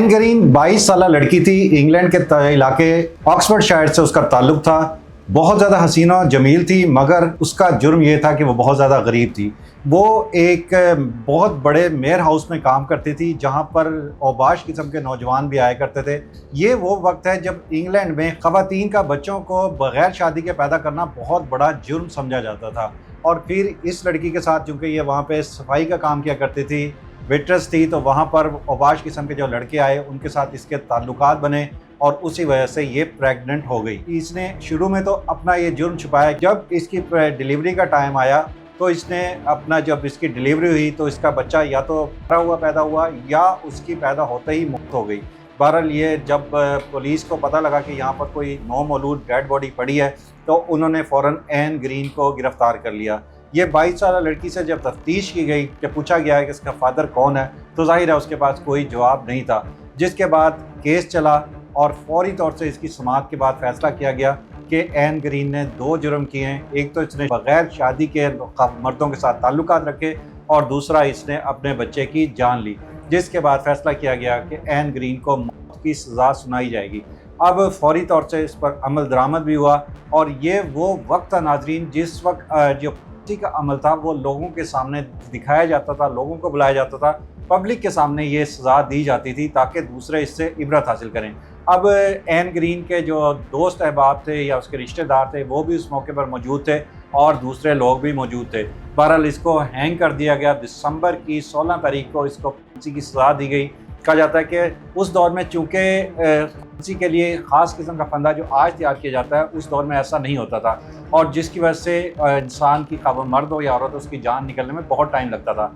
N green 22 سالہ لڑکی تھی، انگلینڈ کے علاقے آکسفورڈ شائر سے اس کا تعلق تھا۔ بہت زیادہ حسین و جمیل تھی، مگر اس کا جرم یہ تھا کہ وہ بہت زیادہ غریب تھی۔ وہ ایک بہت بڑے میئر ہاؤس میں کام کرتی تھی جہاں پر اوباش قسم کے نوجوان بھی آیا کرتے تھے۔ یہ وہ وقت ہے جب انگلینڈ میں خواتین کا بچوں کو بغیر شادی کے پیدا کرنا بہت بڑا جرم سمجھا جاتا تھا۔ اور پھر اس لڑکی کے ساتھ چونکہ یہ وہاں پہ صفائی کا کام کیا کرتی تھی، ویٹرس تھی، تو وہاں پر اوباش قسم کے جو لڑکے آئے ان کے ساتھ اس کے تعلقات بنے اور اسی وجہ سے یہ پریگننٹ ہو گئی۔ اس نے شروع میں تو اپنا یہ جرم چھپایا۔ جب اس کی ڈیلیوری کا ٹائم آیا تو اس نے جب اس کی ڈیلیوری ہوئی تو اس کا بچہ یا تو مرا ہوا پیدا ہوا یا اس کی پیدا ہوتے ہی موت ہو گئی۔ بہرحال یہ جب پولیس کو پتہ لگا کہ یہاں پر کوئی نو مولود ڈیڈ باڈی پڑی ہے تو انہوں نے فوراً این گرین کو گرفتار کر لیا۔ یہ 22 سالہ لڑکی سے جب تفتیش کی گئی کہ پوچھا گیا ہے کہ اس کا فادر کون ہے تو ظاہر ہے اس کے پاس کوئی جواب نہیں تھا، جس کے بعد کیس چلا اور فوری طور سے اس کی سماعت کے بعد فیصلہ کیا گیا کہ این گرین نے 2 جرم کیے ہیں۔ ایک تو اس نے بغیر شادی کے مردوں کے ساتھ تعلقات رکھے اور دوسرا اس نے اپنے بچے کی جان لی، جس کے بعد فیصلہ کیا گیا کہ این گرین کو موت کی سزا سنائی جائے گی۔ اب فوری طور سے اس پر عمل درآمد بھی ہوا اور یہ وہ وقت تھا ناظرین جس وقت جو پھانسی کا عمل تھا وہ لوگوں کے سامنے دکھایا جاتا تھا، لوگوں کو بلایا جاتا تھا، پبلک کے سامنے یہ سزا دی جاتی تھی تاکہ دوسرے اس سے عبرت حاصل کریں۔ اب این گرین کے جو دوست احباب تھے یا اس کے رشتہ دار تھے وہ بھی اس موقع پر موجود تھے اور دوسرے لوگ بھی موجود تھے۔ بہرحال اس کو ہینگ کر دیا گیا۔ دسمبر کی 16 تاریخ کو اس کو پھانسی کی سزا دی گئی۔ کہا جاتا ہے کہ اس دور میں چونکہ پھانسی کے لیے خاص قسم کا پھندا جو آج تیار کیا جاتا ہے اس دور میں ایسا نہیں ہوتا تھا، اور جس کی وجہ سے انسان کی خواہ مرد ہو یا عورت اس کی جان نکلنے میں بہت ٹائم لگتا تھا۔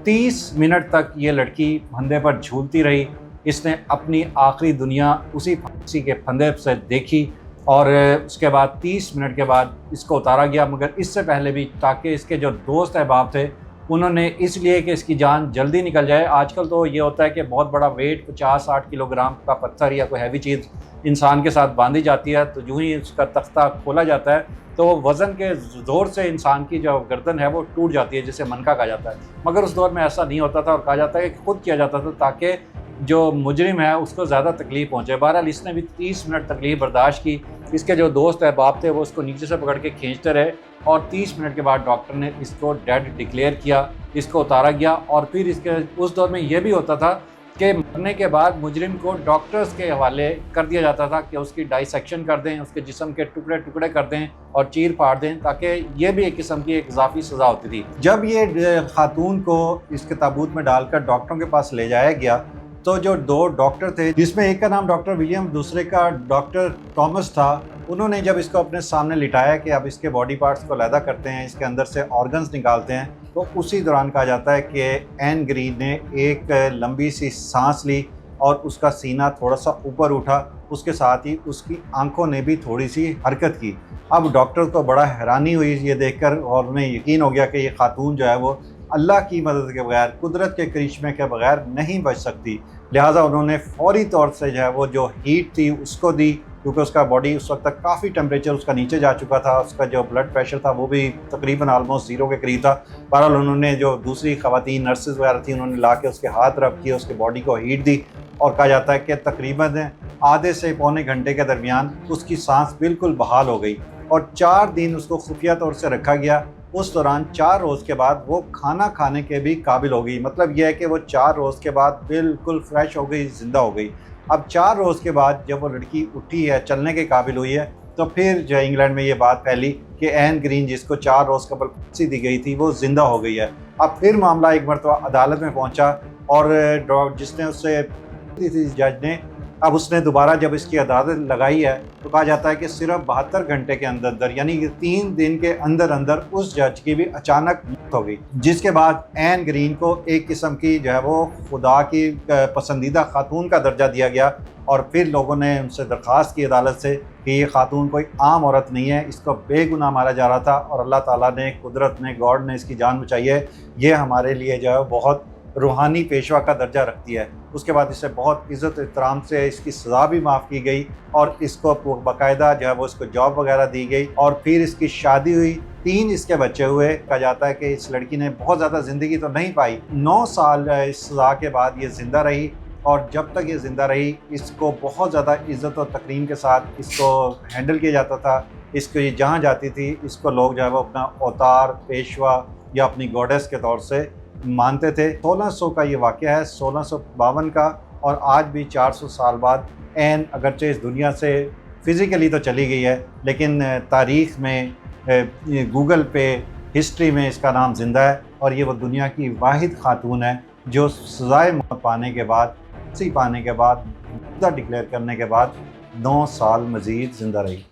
30 منٹ تک یہ لڑکی پھندے پر جھولتی رہی۔ اس نے اپنی آخری دنیا اسی پھانسی کے پھندے سے دیکھی اور اس کے بعد 30 منٹ کے بعد اس کو اتارا گیا، مگر اس سے پہلے بھی تاکہ اس کے جو دوست احباب تھے انہوں نے اس لیے کہ اس کی جان جلدی نکل جائے۔ آج کل تو یہ ہوتا ہے کہ بہت بڑا ویٹ 50-60 کلو گرام کا پتھر یا کوئی ہیوی چیز انسان کے ساتھ باندھی جاتی ہے تو جو ہی اس کا تختہ کھولا جاتا ہے تو وزن کے زور سے انسان کی جو گردن ہے وہ ٹوٹ جاتی ہے، جسے منکا کہا جاتا ہے، مگر اس دور میں ایسا نہیں ہوتا تھا اور کہا جاتا ہے کہ خود کیا جاتا تھا تاکہ جو مجرم ہے اس کو زیادہ تکلیف پہنچے۔ بہرحال اس نے بھی 30 منٹ تکلیف برداشت کی۔ اس کے جو دوست احباب تھے وہ اس کو نیچے سے پکڑ کے کھینچتے رہے اور 30 منٹ کے بعد ڈاکٹر نے اس کو ڈیڈ ڈکلیئر کیا، اس کو اتارا گیا۔ اور پھر اس دور میں یہ بھی ہوتا تھا کہ مرنے کے بعد مجرم کو ڈاکٹرز کے حوالے کر دیا جاتا تھا کہ اس کی ڈائسیکشن کر دیں، اس کے جسم کے ٹکڑے ٹکڑے کر دیں اور چیر پھاڑ دیں، تاکہ یہ بھی ایک قسم کی ایک اضافی سزا ہوتی تھی۔ جب یہ خاتون کو اس کے تابوت میں ڈال کر ڈاکٹروں کے پاس لے جایا گیا تو جو 2 ڈاکٹر تھے، جس میں ایک کا نام ڈاکٹر ولیم دوسرے کا ڈاکٹر ٹامس تھا، انہوں نے جب اس کو اپنے سامنے لٹایا کہ اب اس کے باڈی پارٹس کو علیحدہ کرتے ہیں، اس کے اندر سے آرگنز نکالتے ہیں، تو اسی دوران کہا جاتا ہے کہ این گرین نے ایک لمبی سی سانس لی اور اس کا سینہ تھوڑا سا اوپر اٹھا، اس کے ساتھ ہی اس کی آنکھوں نے بھی تھوڑی سی حرکت کی۔ اب ڈاکٹر کو بڑا حیرانی ہوئی یہ دیکھ کر اور انہیں یقین ہو گیا کہ یہ خاتون جو ہے وہ اللہ کی مدد کے بغیر، قدرت کے کرشمے کے بغیر نہیں بچ سکتی، لہٰذا انہوں نے فوری طور سے جو ہے وہ جو ہیٹ تھی اس کو دی، کیونکہ اس کا باڈی اس وقت تک کافی ٹیمپریچر اس کا نیچے جا چکا تھا، اس کا جو بلڈ پریشر تھا وہ بھی تقریباً آلموسٹ 0 کے قریب تھا۔ بہرحال انہوں نے جو دوسری خواتین نرسز وغیرہ تھیں انہوں نے لا کے اس کے ہاتھ رب کیے، اس کے باڈی کو ہیٹ دی اور کہا جاتا ہے کہ تقریباً آدھے سے پونے گھنٹے کے درمیان اس کی سانس بالکل بحال ہو گئی اور 4 دن اس کو خفیہ طور سے رکھا گیا۔ اس دوران 4 روز کے بعد وہ کھانا کھانے کے بھی قابل ہو گئی، مطلب یہ ہے کہ وہ 4 روز کے بعد بالکل فریش ہو گئی، زندہ ہو گئی۔ اب 4 روز کے بعد جب وہ لڑکی اٹھی ہے، چلنے کے قابل ہوئی ہے، تو پھر جو انگلینڈ میں یہ بات پھیلی کہ این گرین جس کو 4 روز قبل پھانسی دی گئی تھی وہ زندہ ہو گئی ہے۔ اب پھر معاملہ ایک مرتبہ عدالت میں پہنچا اور جس نے اس سے جج نے اب اس نے دوبارہ جب اس کی عدالت لگائی ہے تو کہا جاتا ہے کہ صرف 72 گھنٹے کے اندر یعنی کہ 3 دن کے اندر اس جج کی بھی اچانک موت ہو گئی، جس کے بعد این گرین کو ایک قسم کی جو ہے وہ خدا کی پسندیدہ خاتون کا درجہ دیا گیا اور پھر لوگوں نے ان سے درخواست کی عدالت سے کہ یہ خاتون کوئی عام عورت نہیں ہے، اس کو بے گناہ مارا جا رہا تھا اور اللہ تعالیٰ نے، قدرت نے، گاڈ نے اس کی جان بچائی ہے، یہ ہمارے لیے جو ہے بہت روحانی پیشوا کا درجہ رکھتی ہے۔ اس کے بعد اسے بہت عزت احترام سے اس کی سزا بھی معاف کی گئی اور اس کو باقاعدہ جو ہے وہ اس کو جاب وغیرہ دی گئی اور پھر اس کی شادی ہوئی، 3 اس کے بچے ہوئے۔ کہا جاتا ہے کہ اس لڑکی نے بہت زیادہ زندگی تو نہیں پائی، 9 سال اس سزا کے بعد یہ زندہ رہی اور جب تک یہ زندہ رہی اس کو بہت زیادہ عزت و تکریم کے ساتھ اس کو ہینڈل کیا جاتا تھا. اس کو یہ جہاں جاتی تھی اس کو لوگ جو ہے وہ اپنا اوتار پیشوا یا اپنی گوڈیس کے طور سے مانتے تھے. 1600 کا یہ واقعہ ہے، 1652 کا، اور آج بھی 400 سال بعد عین اگرچہ اس دنیا سے فزیکلی تو چلی گئی ہے لیکن تاریخ میں گوگل پہ ہسٹری میں اس کا نام زندہ ہے، اور یہ وہ دنیا کی واحد خاتون ہے جو سزائے موت پانے کے بعد، پھانسی پانے کے بعد، مردہ ڈکلیئر کرنے کے بعد 9 سال مزید زندہ رہی.